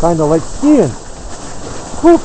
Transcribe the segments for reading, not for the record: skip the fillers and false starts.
Kind of like skiing. Whoop.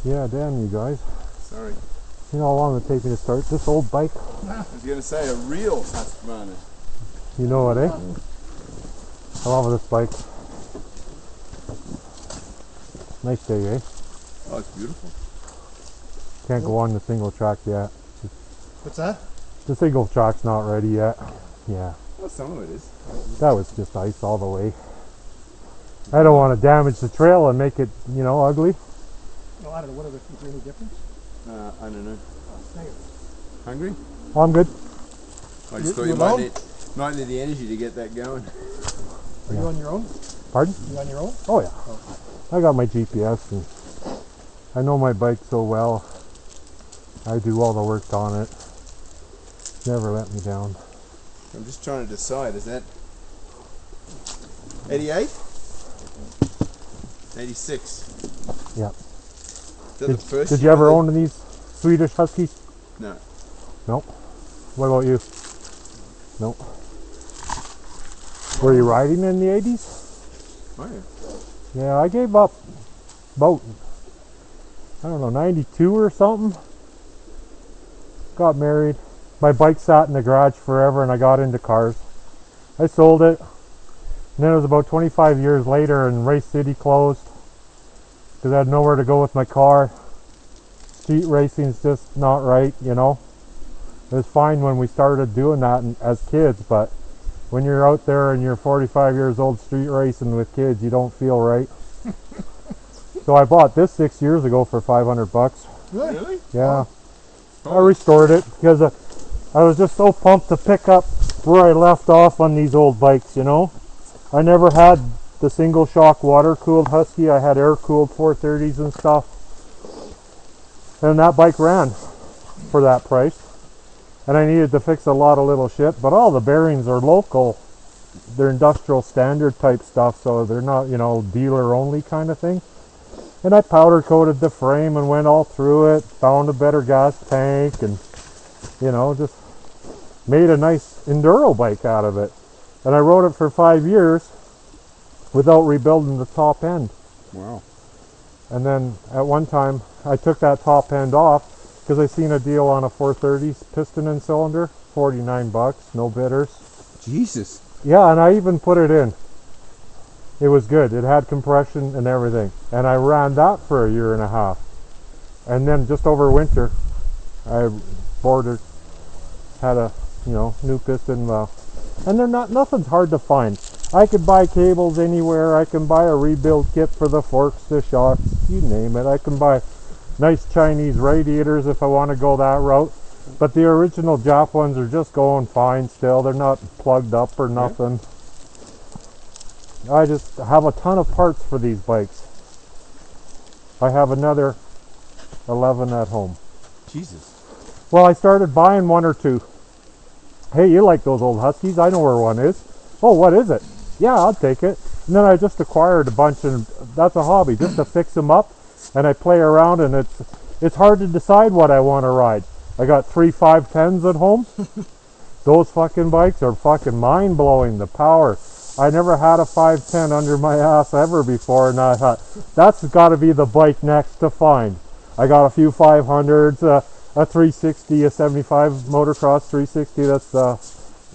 Yeah, damn you guys. Sorry. You know how long it take me to start this old bike? I was going to say, a real Husqvarna. You know what, eh? I love this bike. Nice day, eh? Oh, it's beautiful. Can't go on the single track yet. What's that? The single track's not ready yet. Yeah. Well, some of it is. That was just ice all the way. I don't want to damage the trail and make it, you know, ugly. Well, I don't know. Is there any difference? I don't know. Oh, Hungry? Oh, I'm good. I just thought you might need the energy to get that going. Are you on your own? Pardon? You on your own? Oh, yeah. I got my GPS and I know my bike so well. I do all the work on it. Never let me down. I'm just trying to decide, is that 88? 86. Yep. Is that the first Did you year ever they- own these Swedish Huskies? No. Nope. What about you? Nope. Were you riding in the 80s? Oh yeah. Yeah, I gave up about, I don't know, 92 or something. Got married. My bike sat in the garage forever and I got into cars. I sold it. And then it was about 25 years later and Race City closed because I had nowhere to go with my car. Street racing's just not right, you know. It was fine when we started doing that as kids, but when you're out there and you're 45 years old street racing with kids, you don't feel right. So I bought this 6 years ago for 500 bucks. Really? Yeah. Oh. I restored it because I was just so pumped to pick up where I left off on these old bikes, you know. I never had the single shock water cooled Husky. I had air cooled 430s and stuff. And that bike ran for that price. And I needed to fix a lot of little shit, but all the bearings are local. They're industrial standard type stuff, so they're not, you know, dealer only kind of thing. And I powder coated the frame and went all through it, found a better gas tank, and, you know, just made a nice enduro bike out of it. And I rode it for 5 years without rebuilding the top end. Wow. And then at one time I took that top end off because I seen a deal on a 430 piston and cylinder, 49 bucks, no bidders. Jesus. Yeah, and I even put it in. It was good. It had compression and everything. And I ran that for a year and a half. And then just over winter, I ordered, had a, you know, new piston valve. And they're nothing's hard to find. I could buy cables anywhere. I can buy a rebuild kit for the forks, the shocks, you name it. I can buy nice Chinese radiators if I want to go that route. But the original Jap ones are just going fine still. They're not plugged up or nothing. I just have a ton of parts for these bikes. I have another 11 at home. Jesus. Well, I started buying one or two. Hey, you like those old Huskies? I know where one is. Oh, what is it? Yeah, I'll take it. And then I just acquired a bunch, and that's a hobby, just to fix them up. And I play around, and it's hard to decide what I want to ride. I got 3 510s at home. Those fucking bikes are fucking mind-blowing, the power. I never had a 510 under my ass ever before, and I thought, that's got to be the bike next to find. I got a few 500s, a 360, a 75 motocross 360, that's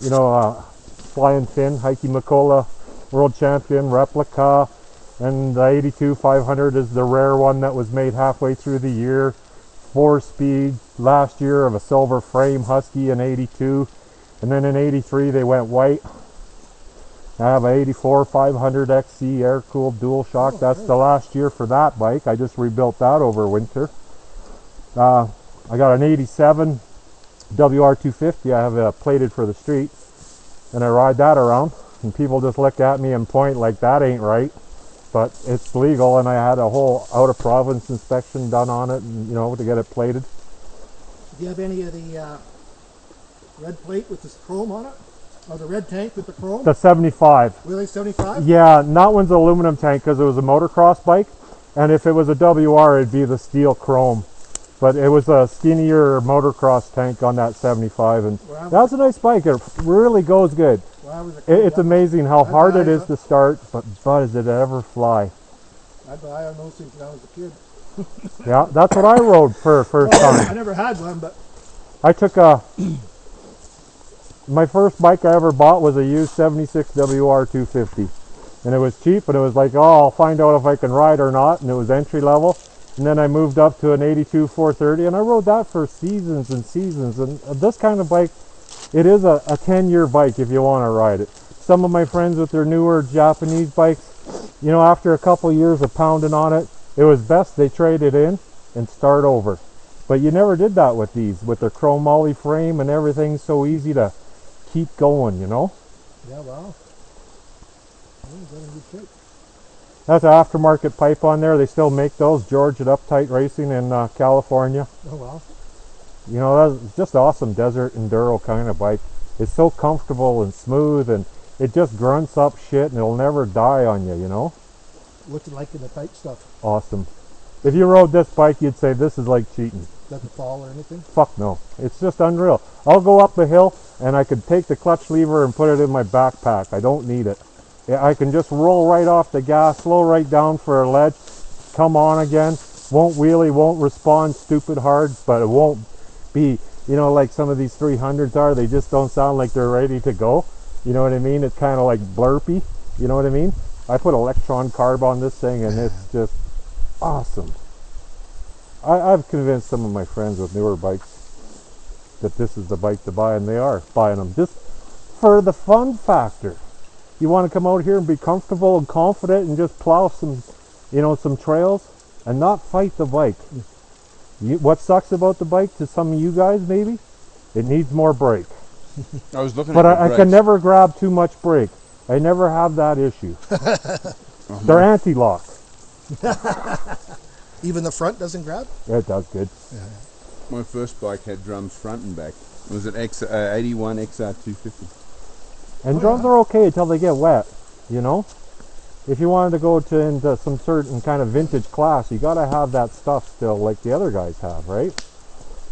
you know, Flying Finn, Heikki Mikkola, world champion, replica. And the 82 500 is the rare one that was made halfway through the year. 4-speed last year of a silver frame Husky in 82. And then in 83 they went white. I have a 84 500 XC air-cooled dual shock. That's the last year for that bike. I just rebuilt that over winter. I got an 87 WR250. I have it plated for the street. And I ride that around. And people just look at me and point like that ain't right. But it's legal, and I had a whole out-of-province inspection done on it, and, you know, to get it plated. Do you have any of the red plate with this chrome on it? Or the red tank with the chrome? The 75. Really, 75? Yeah, that one's an aluminum tank because it was a motocross bike, and if it was a WR, it'd be the steel chrome. But it was a skinnier motocross tank on that 75, and that's a nice bike. It really goes good. It's amazing how hard it is to start, but does it ever fly. I buy on those things when I was a kid. Yeah, that's what I rode for first time. I never had one, but I took my first bike I ever bought was a used 76 WR250, and it was cheap, and it was like, oh, I'll find out if I can ride or not, and it was entry level. And then I moved up to an 82 430, and I rode that for seasons and seasons. And this kind of bike, it is a 10-year bike if you want to ride it. Some of my friends with their newer Japanese bikes, you know, after a couple years of pounding on it, it was best they trade it in and start over. But you never did that with these, with their chrome molly frame and everything, so easy to keep going, you know? yeah, wow. They're in good shape. That's an aftermarket pipe on there. They still make those. George at Uptight Racing in California. Oh, wow. You know, that's just awesome desert enduro kind of bike. It's so comfortable and smooth, and it just grunts up shit and it'll never die on you, you know? What's it like in the tight stuff? Awesome. If you rode this bike, you'd say this is like cheating. Doesn't fall or anything? Fuck no. It's just unreal. I'll go up a hill and I could take the clutch lever and put it in my backpack. I don't need it. I can just roll right off the gas, slow right down for a ledge, come on again. Won't wheelie, won't respond stupid hard, but it won't be, you know, like some of these 300s are. They just don't sound like they're ready to go. You know what I mean? It's kind of like blurpy. You know what I mean? I put electron carb on this thing and it's just awesome. I've convinced some of my friends with newer bikes that this is the bike to buy, and they are buying them just for the fun factor. You want to come out here and be comfortable and confident and just plow some, you know, some trails and not fight the bike. What sucks about the bike to some of you guys maybe? It needs more brake. I was looking But at I can never grab too much brake. I never have that issue. They're anti-lock. Even the front doesn't grab? Yeah, it does good. Yeah. My first bike had drums front and back. It was an 81 XR250. And drums are okay until they get wet, you know? If you wanted to go into some certain kind of vintage class, you gotta have that stuff still like the other guys have, right?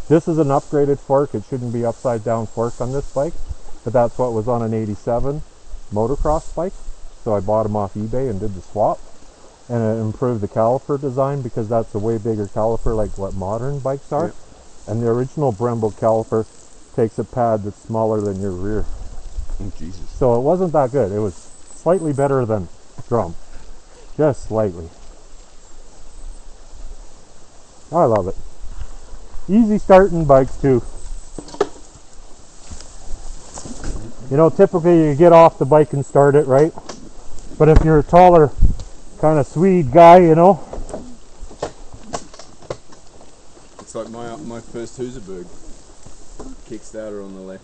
This is an upgraded fork. It shouldn't be upside down fork on this bike, but that's what was on an 87 motocross bike. So I bought them off eBay and did the swap. And it improved the caliper design because that's a way bigger caliper like what modern bikes are. Yep. And the original Brembo caliper takes a pad that's smaller than your rear. Oh, Jesus. So it wasn't that good. It was slightly better than drum. Just slightly. I love it. Easy starting bikes too. You know, typically you get off the bike and start it, right? But if you're a taller kind of Swede guy, you know. It's like my first Husaberg. Kickstarter on the left,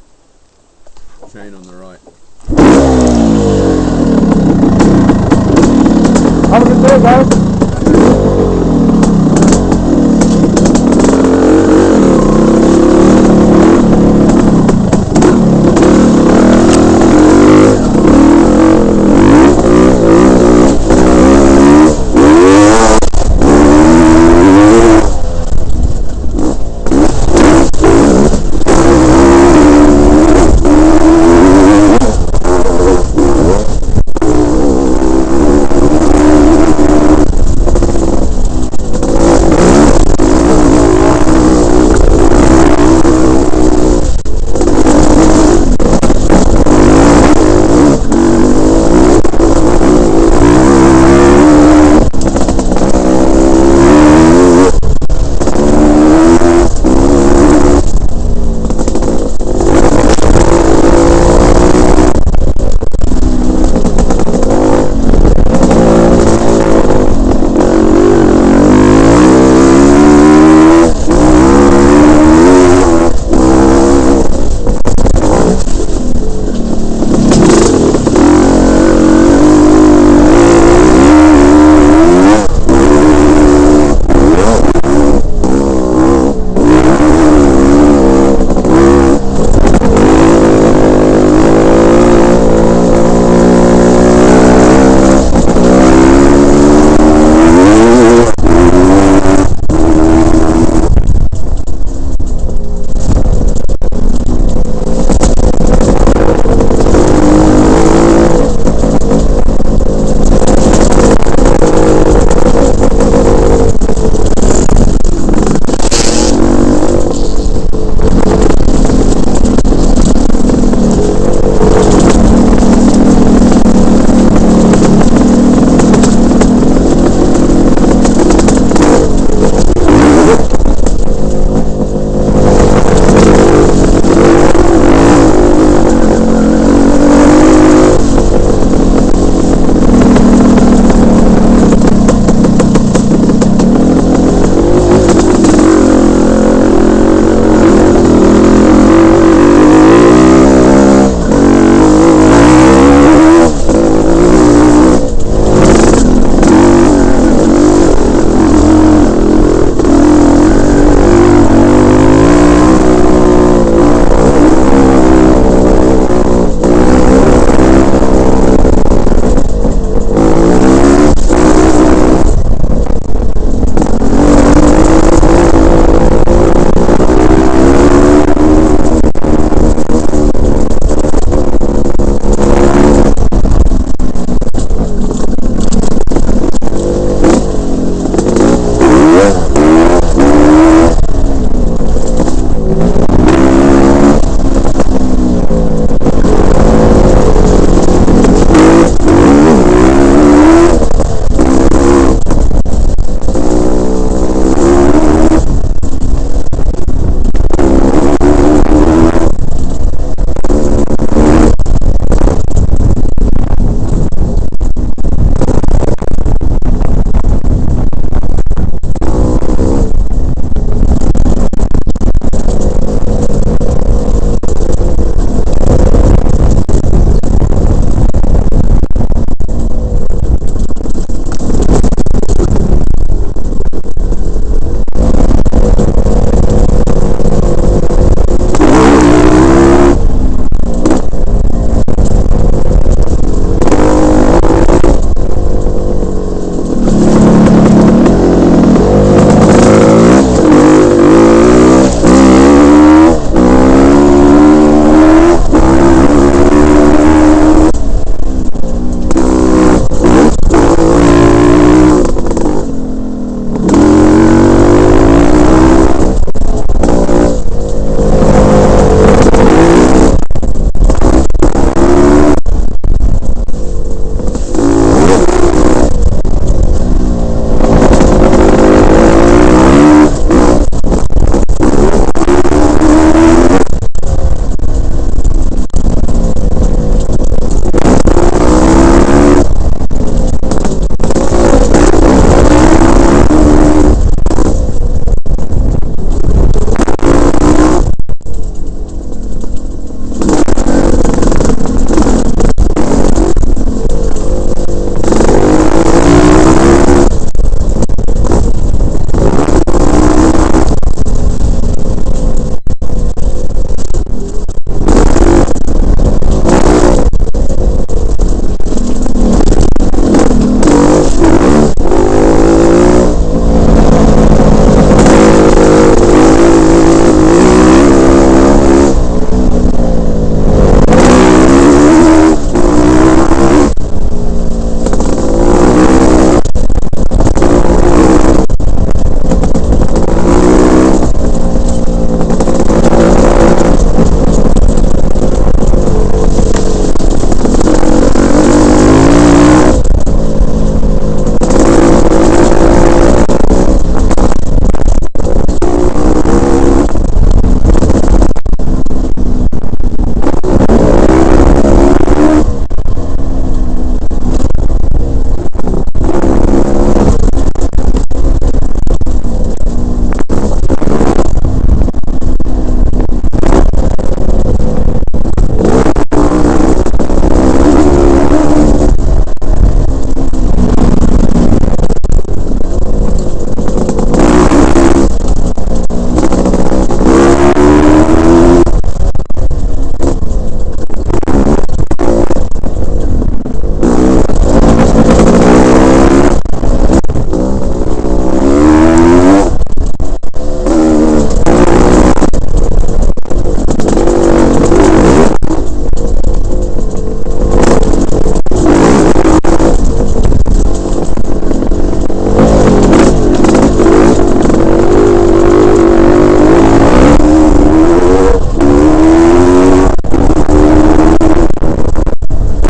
chain on the right. Have a good day, guys.